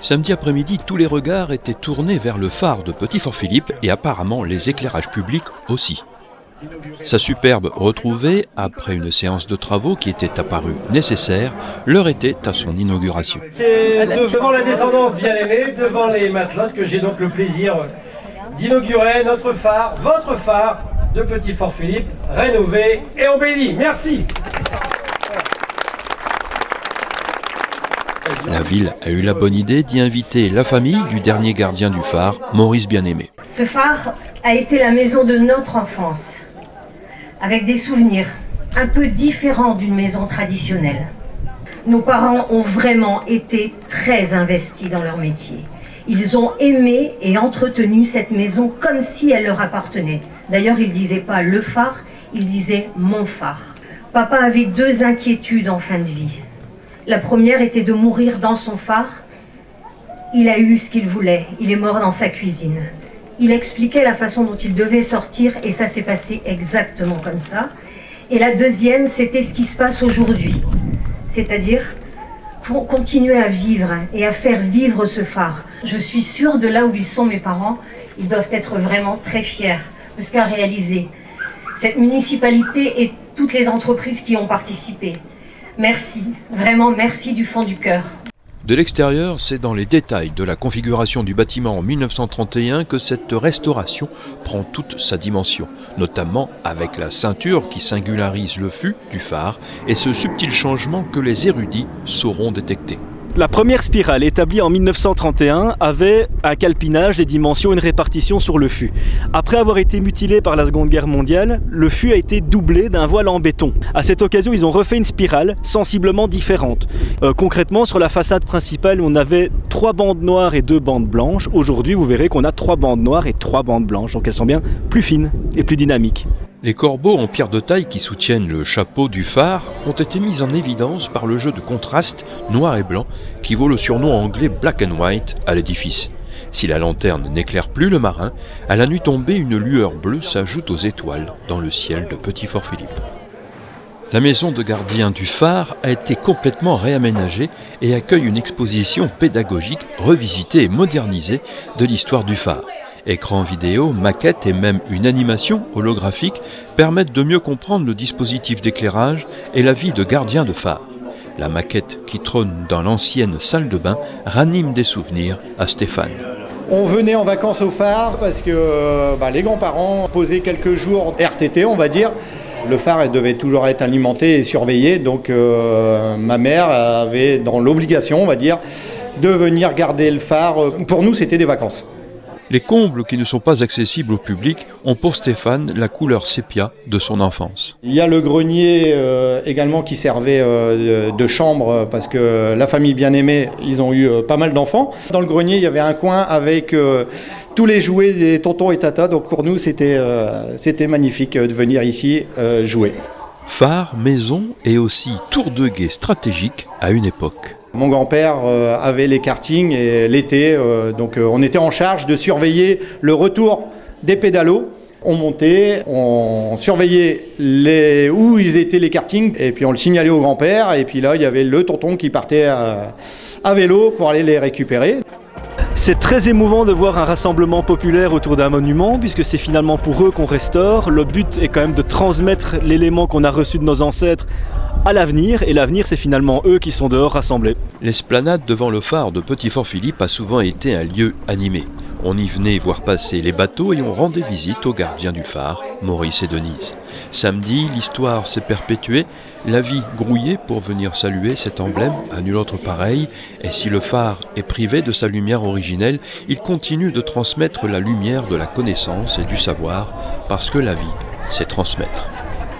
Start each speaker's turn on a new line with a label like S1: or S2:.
S1: Samedi après-midi, tous les regards étaient tournés vers le phare de Petit-Fort-Philippe et apparemment les éclairages publics aussi. Sa superbe retrouvée, après une séance de travaux qui était apparue nécessaire, l'heure était à son inauguration.
S2: C'est devant la descendance bien-aimée, devant les matelotes, que j'ai donc le plaisir d'inaugurer notre phare, votre phare de Petit-Fort-Philippe, rénové et embelli. Merci.
S1: La ville a eu la bonne idée d'y inviter la famille du dernier gardien du phare, Maurice Bien-Aimé.
S3: Ce phare a été la maison de notre enfance, avec des souvenirs un peu différents d'une maison traditionnelle. Nos parents ont vraiment été très investis dans leur métier. Ils ont aimé et entretenu cette maison comme si elle leur appartenait. D'ailleurs, ils ne disaient pas le phare, ils disaient mon phare. Papa avait deux inquiétudes en fin de vie. La première était de mourir dans son phare. Il a eu ce qu'il voulait, il est mort dans sa cuisine. Il expliquait la façon dont il devait sortir et ça s'est passé exactement comme ça. Et la deuxième, c'était ce qui se passe aujourd'hui. C'est-à-dire continuer à vivre et à faire vivre ce phare. Je suis sûre de là où ils sont mes parents, ils doivent être vraiment très fiers de ce qu'a réalisé cette municipalité et toutes les entreprises qui ont participé. Merci, vraiment merci du fond du cœur.
S1: De l'extérieur, c'est dans les détails de la configuration du bâtiment en 1931 que cette restauration prend toute sa dimension, notamment avec la ceinture qui singularise le fût du phare et ce subtil changement que les érudits sauront détecter.
S4: La première spirale établie en 1931 avait un calpinage, des dimensions et une répartition sur le fût. Après avoir été mutilé par la Seconde Guerre mondiale, le fût a été doublé d'un voile en béton. À cette occasion, ils ont refait une spirale sensiblement différente. Concrètement, sur la façade principale, on avait 3 bandes noires et 2 bandes blanches. Aujourd'hui, vous verrez qu'on a 3 bandes noires et 3 bandes blanches, donc elles sont bien plus fines et plus dynamiques.
S1: Les corbeaux en pierre de taille qui soutiennent le chapeau du phare ont été mis en évidence par le jeu de contraste noir et blanc qui vaut le surnom anglais Black and White à l'édifice. Si la lanterne n'éclaire plus le marin, à la nuit tombée, une lueur bleue s'ajoute aux étoiles dans le ciel de Petit-Fort-Philippe. La maison de gardien du phare a été complètement réaménagée et accueille une exposition pédagogique revisitée et modernisée de l'histoire du phare. Écran vidéo, maquettes et même une animation holographique permettent de mieux comprendre le dispositif d'éclairage et la vie de gardien de phare. La maquette qui trône dans l'ancienne salle de bain ranime des souvenirs à Stéphane.
S5: On venait en vacances au phare parce que les grands-parents posaient quelques jours RTT, on va dire. Le phare devait toujours être alimenté et surveillé, donc ma mère avait dans l'obligation, on va dire, de venir garder le phare. Pour nous, c'était des vacances.
S1: Les combles qui ne sont pas accessibles au public ont pour Stéphane la couleur sépia de son enfance.
S5: Il y a le grenier également qui servait de chambre parce que la famille Bien-Aimée, ils ont eu pas mal d'enfants. Dans le grenier, il y avait un coin avec tous les jouets des tontons et tatas. Donc pour nous, c'était magnifique de venir ici jouer.
S1: Phare, maison et aussi tour de guet stratégique à une époque.
S5: Mon grand-père avait les kartings et l'été, donc on était en charge de surveiller le retour des pédalos. On montait, on surveillait où ils étaient les kartings et puis on le signalait au grand-père. Et puis là, il y avait le tonton qui partait à vélo pour aller les récupérer.
S4: C'est très émouvant de voir un rassemblement populaire autour d'un monument puisque c'est finalement pour eux qu'on restaure. Le but est quand même de transmettre l'élément qu'on a reçu de nos ancêtres à l'avenir, et l'avenir c'est finalement eux qui sont dehors rassemblés.
S1: L'esplanade devant le phare de Petit-Fort-Philippe a souvent été un lieu animé. On y venait voir passer les bateaux et on rendait visite aux gardiens du phare, Maurice et Denise. Samedi, l'histoire s'est perpétuée, la vie grouillait pour venir saluer cet emblème à nul autre pareil, et si le phare est privé de sa lumière originelle, il continue de transmettre la lumière de la connaissance et du savoir, parce que la vie, c'est transmettre.